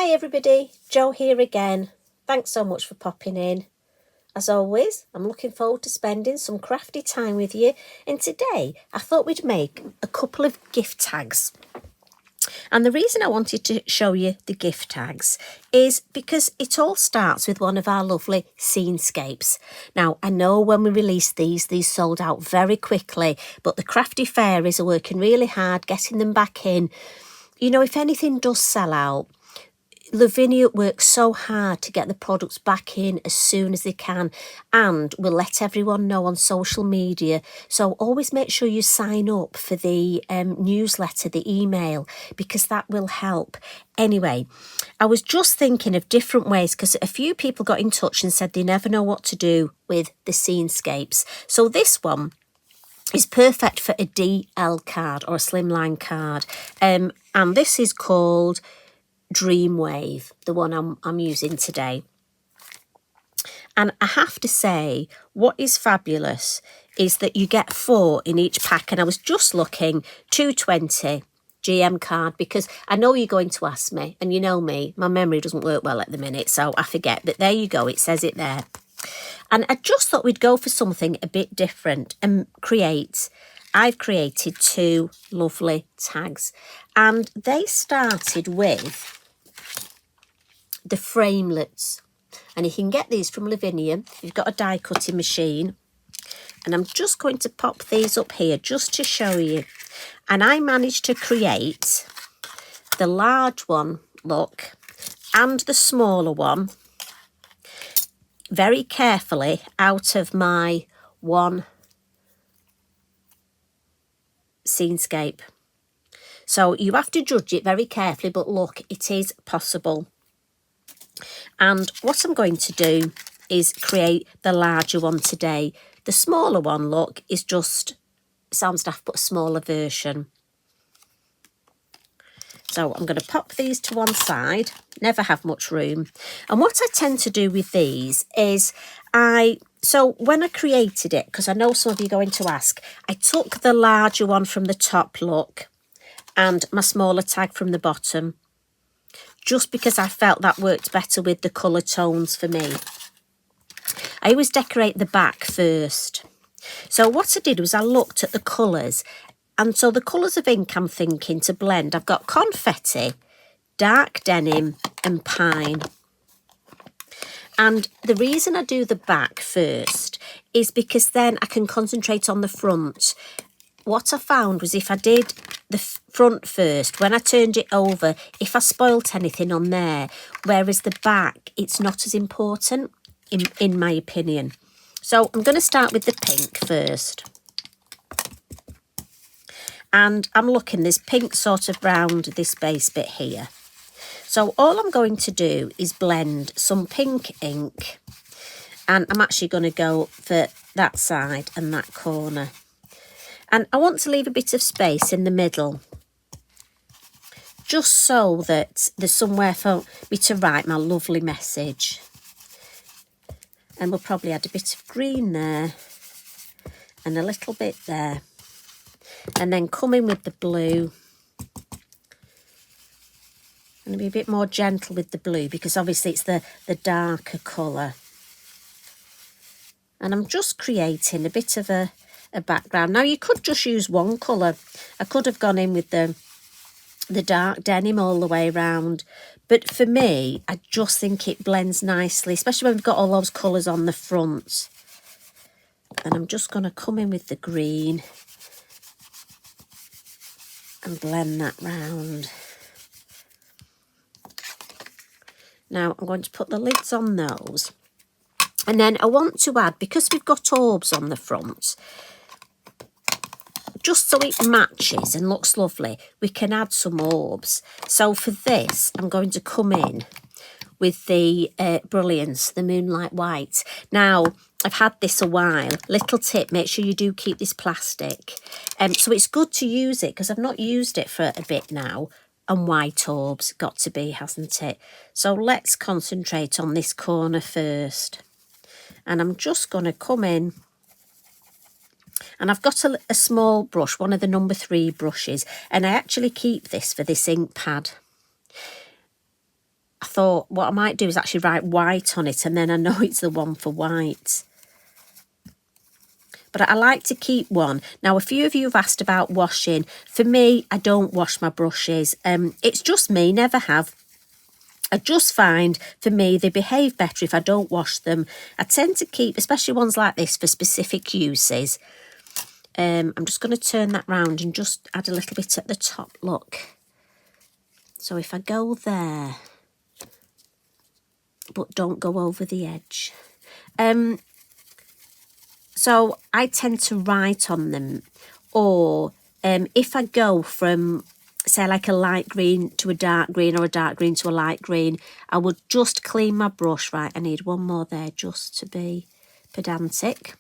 Hi everybody, Jo here again. Thanks so much for popping in. As always, I'm looking forward to spending some crafty time with you, and today I thought we'd make a couple of gift tags. And the reason I wanted to show you the gift tags is because it all starts with one of our lovely scenescapes. Now, I know when we released these sold out very quickly, but the crafty fairies are working really hard getting them back in. You know, if anything does sell out, Lavinia works so hard to get the products back in as soon as they can, and will let everyone know on social media. So always make sure you sign up for the newsletter, the email, because that will help. Anyway, I was just thinking of different ways because a few people got in touch and said they never know what to do with the scenescapes. So this one is perfect for a DL card or a slimline card, and this is called Dreamwave, the one I'm using today. And I have to say, what is fabulous is that you get 4 in each pack, and I was just looking, 220 GM card, because I know you're going to ask me, and you know me, my memory doesn't work well at the minute, so I forget, but there you go, it says it there. And I just thought we'd go for something a bit different and I've created 2 lovely tags, and they started with the framelets, and you can get these from Lavinia. You've got a die cutting machine, and I'm just going to pop these up here just to show you. And I managed to create the large one, look, and the smaller one very carefully out of my one scenescape. So you have to judge it very carefully, but look, it is possible. And what I'm going to do is create the larger one today. The smaller one, look, is just, sounds daft, but a smaller version. So I'm going to pop these to one side, never have much room. And what I tend to do with these is so when I created it, because I know some of you are going to ask, I took the larger one from the top, look, and my smaller tag from the bottom, just because I felt that worked better with the colour tones for me. I always decorate the back first. So what I did was I looked at the colours, and so the colours of ink I'm thinking to blend, I've got confetti, dark denim and pine. And the reason I do the back first is because then I can concentrate on the front. What I found was if I did the front first, when I turned it over, if I spoilt anything on there, whereas the back, it's not as important, in my opinion. So I'm going to start with the pink first. And I'm looking, there's pink sort of round this base bit here. So all I'm going to do is blend some pink ink, and I'm actually going to go for that side and that corner. And I want to leave a bit of space in the middle, just so that there's somewhere for me to write my lovely message. And we'll probably add a bit of green there and a little bit there. And then come in with the blue. I'm going to be a bit more gentle with the blue because obviously it's the darker colour. And I'm just creating a bit of a background. Now you could just use one colour. I could have gone in with the dark denim all the way around. But for me, I just think it blends nicely, especially when we've got all those colours on the front. And I'm just going to come in with the green and blend that round. Now I'm going to put the lids on those. And then I want to add, because we've got orbs on the front, just so it matches and looks lovely, we can add some orbs. So for this, I'm going to come in with the Brilliance, the Moonlight White. Now, I've had this a while. Little tip, make sure you do keep this plastic. So it's good to use it because I've not used it for a bit now. And white orbs, got to be, hasn't it? So let's concentrate on this corner first. And I'm just going to come in. And I've got a small brush, one of the number 3 brushes. And I actually keep this for this ink pad. I thought what I might do is actually write white on it, and then I know it's the one for white. But I like to keep one. Now, a few of you have asked about washing. For me, I don't wash my brushes. It's just me, never have. I just find, for me, they behave better if I don't wash them. I tend to keep, especially ones like this, for specific uses. I'm just going to turn that round and just add a little bit at the top, look. So if I go there, but don't go over the edge. So I tend to write on them, or if I go from, say, like a light green to a dark green, or a dark green to a light green, I would just clean my brush. Right, I need one more there just to be pedantic.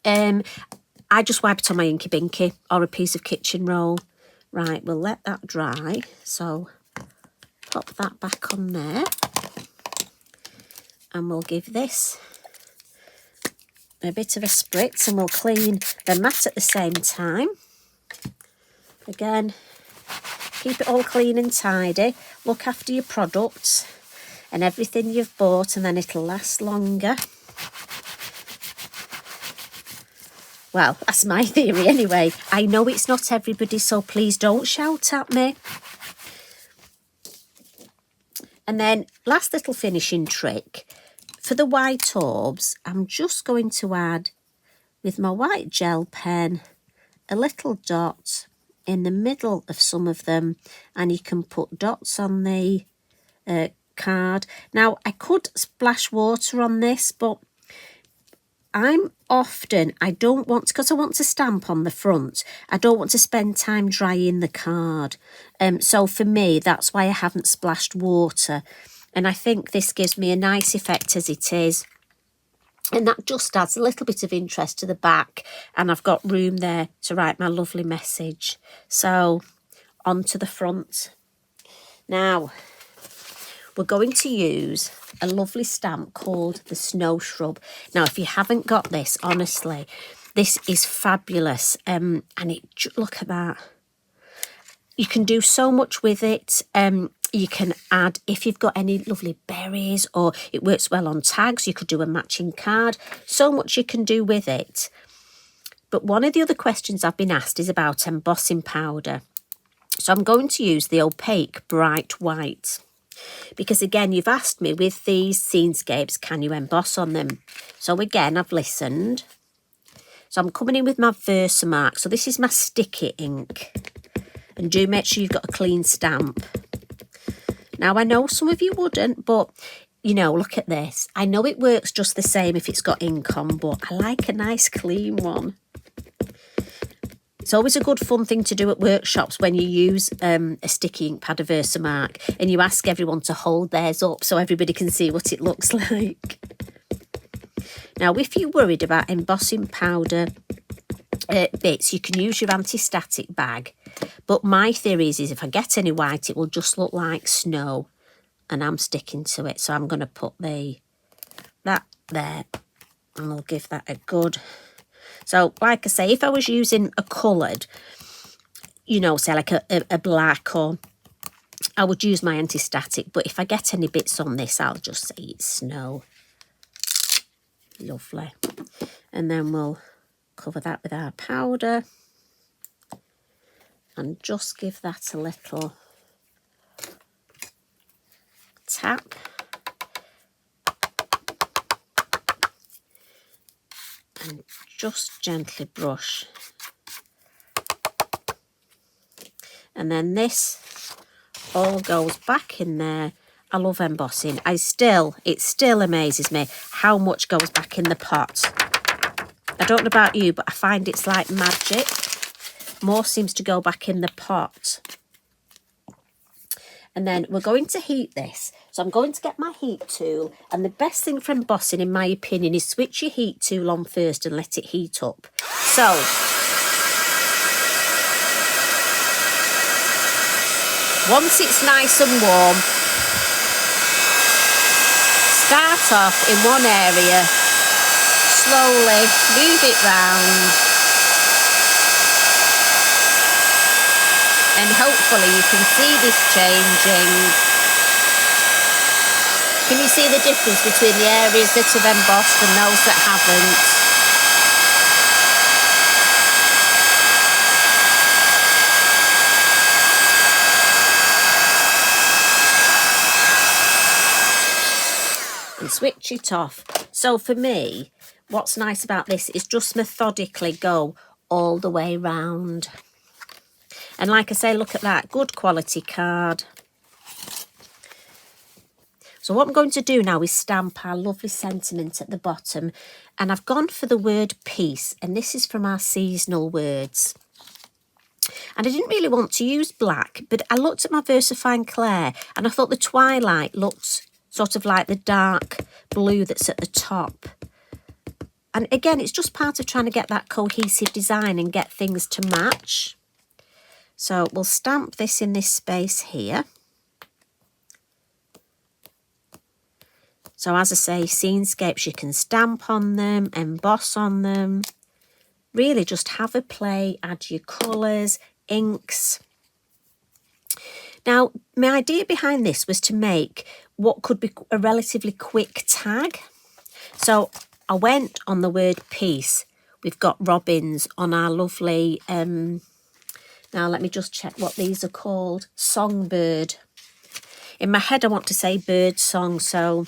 I just wipe it on my Inky Binky or a piece of kitchen roll. Right, we'll let that dry. So pop that back on there. And we'll give this a bit of a spritz, and we'll clean the mat at the same time. Again, keep it all clean and tidy. Look after your products and everything you've bought, and then it'll last longer. Well, that's my theory anyway. I know it's not everybody, so please don't shout at me. And then last little finishing trick. For the white orbs, I'm just going to add, with my white gel pen, a little dot in the middle of some of them, and you can put dots on the card. Now, I could splash water on this, but I don't want to, because I want to stamp on the front, I don't want to spend time drying the card. So for me, that's why I haven't splashed water. And I think this gives me a nice effect as it is. And that just adds a little bit of interest to the back. And I've got room there to write my lovely message. So, onto the front. Now, we're going to use a lovely stamp called the Snow Shrub. Now, if you haven't got this, honestly, this is fabulous. And look at that. You can do so much with it. You can add, if you've got any lovely berries, or it works well on tags, you could do a matching card. So much you can do with it. But one of the other questions I've been asked is about embossing powder. So I'm going to use the opaque bright white. Because again, you've asked me with these scenescapes, can you emboss on them? So again, I've listened. So I'm coming in with my Versamark. So this is my sticky ink. And do make sure you've got a clean stamp. Now, I know some of you wouldn't, but, you know, look at this. I know it works just the same if it's got ink on, but I like a nice clean one. It's always a good fun thing to do at workshops when you use a sticky ink pad, a Versamark, and you ask everyone to hold theirs up so everybody can see what it looks like. Now, if you're worried about embossing powder bits, you can use your anti-static bag. But my theory is if I get any white, it will just look like snow, and I'm sticking to it. So I'm going to put that there, and we'll give that a good. So, like I say, if I was using a coloured, you know, say like a black, or I would use my anti-static. But if I get any bits on this, I'll just say it's snow. Lovely. And then we'll cover that with our powder. And just give that a little tap. And just gently brush. And then this all goes back in there. I love embossing. It still amazes me how much goes back in the pot. I don't know about you, but I find it's like magic. More seems to go back in the pot. And then we're going to heat this. So I'm going to get my heat tool. And the best thing for embossing, in my opinion, is switch your heat tool on first and let it heat up. So once it's nice and warm, start off in one area, slowly move it round. And hopefully you can see this changing. Can you see the difference between the areas that have embossed and those that haven't? And switch it off. So for me, what's nice about this is just methodically go all the way round. And like I say, look at that, good quality card. So what I'm going to do now is stamp our lovely sentiment at the bottom. And I've gone for the word peace, and this is from our seasonal words. And I didn't really want to use black, but I looked at my VersaFine Clair and I thought the twilight looked sort of like the dark blue that's at the top. And again, it's just part of trying to get that cohesive design and get things to match. So we'll stamp this in this space here. So as I say, Scenescapes, you can stamp on them, emboss on them. Really just have a play, add your colours, inks. Now, my idea behind this was to make what could be a relatively quick tag. So I went on the word peace. We've got robins on our lovely, now let me just check what these are called, songbird. In my head I want to say bird song, so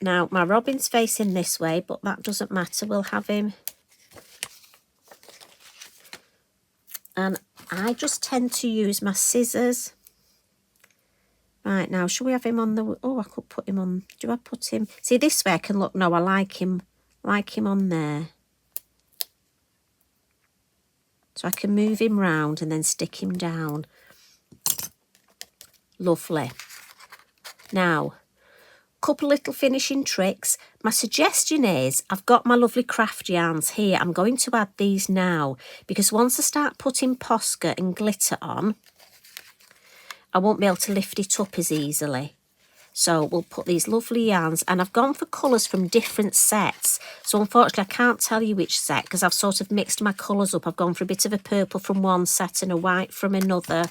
now my robin's facing this way, but that doesn't matter, we'll have him. And I just tend to use my scissors. Right, now, should we have him on the... Oh, I could put him on... Do I put him... See, this way I can look... No, I like him on there. So I can move him round and then stick him down. Lovely. Now, couple little finishing tricks. My suggestion is, I've got my lovely craft yarns here. I'm going to add these now, because once I start putting Posca and glitter on, I won't be able to lift it up as easily. So we'll put these lovely yarns, and I've gone for colours from different sets. So unfortunately I can't tell you which set, because I've sort of mixed my colours up. I've gone for a bit of a purple from one set and a white from another.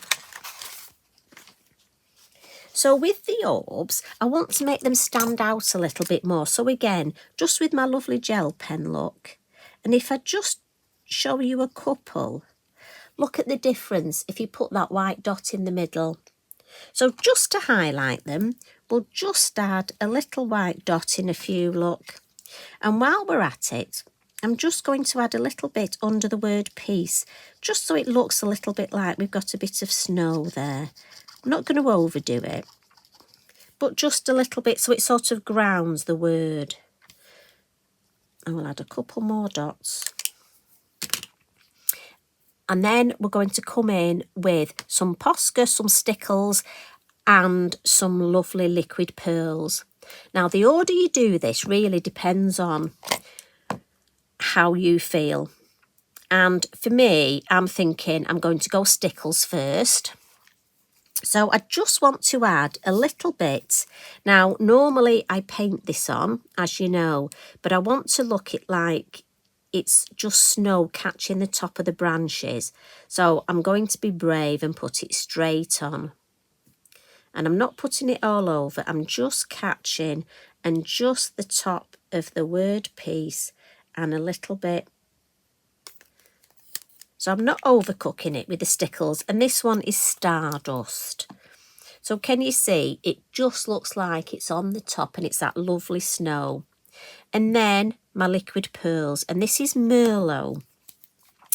So with the orbs, I want to make them stand out a little bit more. So again, just with my lovely gel pen, look. And if I just show you a couple, look at the difference if you put that white dot in the middle. So just to highlight them, we'll just add a little white dot in a few, look. And while we're at it, I'm just going to add a little bit under the word peace, just so it looks a little bit like we've got a bit of snow there. I'm not going to overdo it, but just a little bit so it sort of grounds the word. And we'll add a couple more dots. And then we're going to come in with some Posca, some stickles, and some lovely liquid pearls. Now, the order you do this really depends on how you feel. And for me, I'm thinking I'm going to go stickles first. So I just want to add a little bit. Now, normally I paint this on, as you know, but I want to look it like it's just snow catching the top of the branches. So I'm going to be brave and put it straight on. And I'm not putting it all over. I'm just catching and just the top of the word peace and a little bit. So I'm not overcooking it with the stickles. And this one is Stardust. So can you see? It just looks like it's on the top and it's that lovely snow. And then my liquid pearls. And this is Merlot.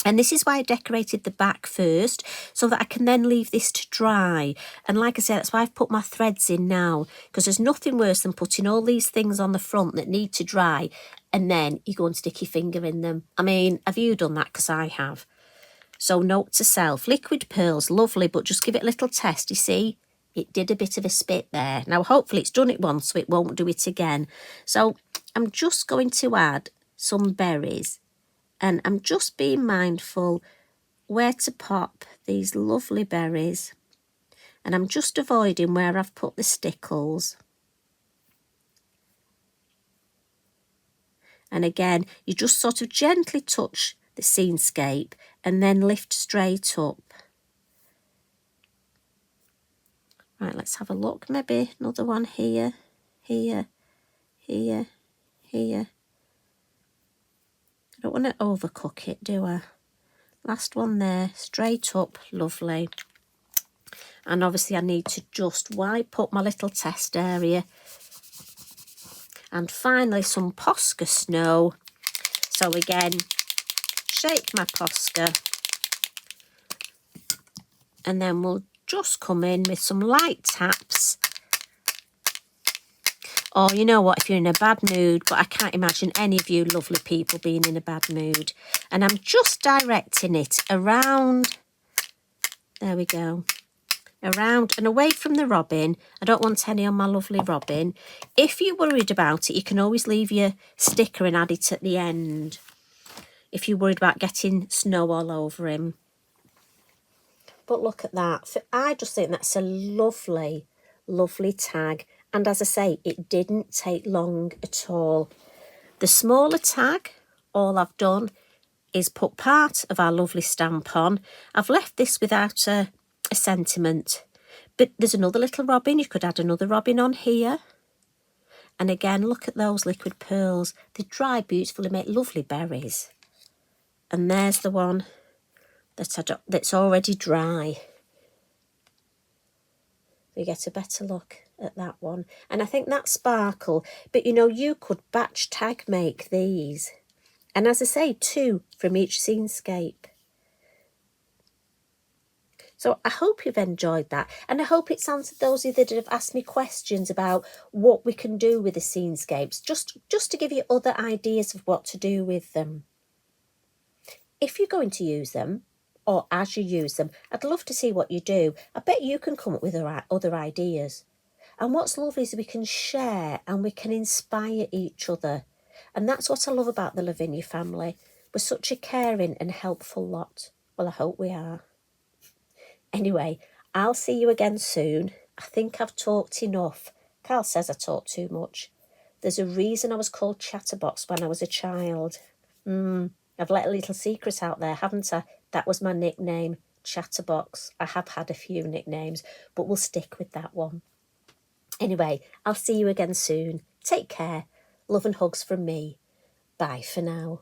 And this is why I decorated the back first, so that I can then leave this to dry. And like I said, that's why I've put my threads in now, because there's nothing worse than putting all these things on the front that need to dry, and then you go and stick your finger in them. I mean, have you done that? Because I have. So note to self, liquid pearls, lovely, but just give it a little test. You see, it did a bit of a spit there. Now, hopefully it's done it once, so it won't do it again. So I'm just going to add some berries. And I'm just being mindful where to pop these lovely berries. And I'm just avoiding where I've put the stickles. And again, you just sort of gently touch the Scenescape and then lift straight up. Right, let's have a look. Maybe another one here. here, here, here. I don't want to overcook it, do I? Last one there, straight up, lovely. And obviously I need to just wipe up my little test area. And finally some Posca snow. So again, shake my Posca. And then we'll just come in with some light taps. Or you know what, if you're in a bad mood, but I can't imagine any of you lovely people being in a bad mood. And I'm just directing it around, there we go, around and away from the robin. I don't want any on my lovely robin. If you're worried about it, you can always leave your sticker and add it at the end. If you're worried about getting snow all over him. But look at that. I just think that's a lovely, lovely tag. And as I say, it didn't take long at all. The smaller tag, all I've done is put part of our lovely stamp on. I've left this without a sentiment. But there's another little robin. You could add another robin on here. And again, look at those liquid pearls. They dry beautifully, make lovely berries. And there's the one that's already dry. You get a better look at that one. And I think that's sparkle. But you know, you could batch tag make these. And as I say, 2 from each scenescape. So I hope you've enjoyed that. And I hope it's answered those of you that have asked me questions about what we can do with the scenescapes. Just to give you other ideas of what to do with them. If you're going to use them, or as you use them, I'd love to see what you do. I bet you can come up with other ideas. And what's lovely is we can share and we can inspire each other. And that's what I love about the Lavinia family. We're such a caring and helpful lot. Well, I hope we are. Anyway, I'll see you again soon. I think I've talked enough. Carl says I talk too much. There's a reason I was called Chatterbox when I was a child. I've let a little secret out there, haven't I? That was my nickname, Chatterbox. I have had a few nicknames, but we'll stick with that one. Anyway, I'll see you again soon. Take care. Love and hugs from me. Bye for now.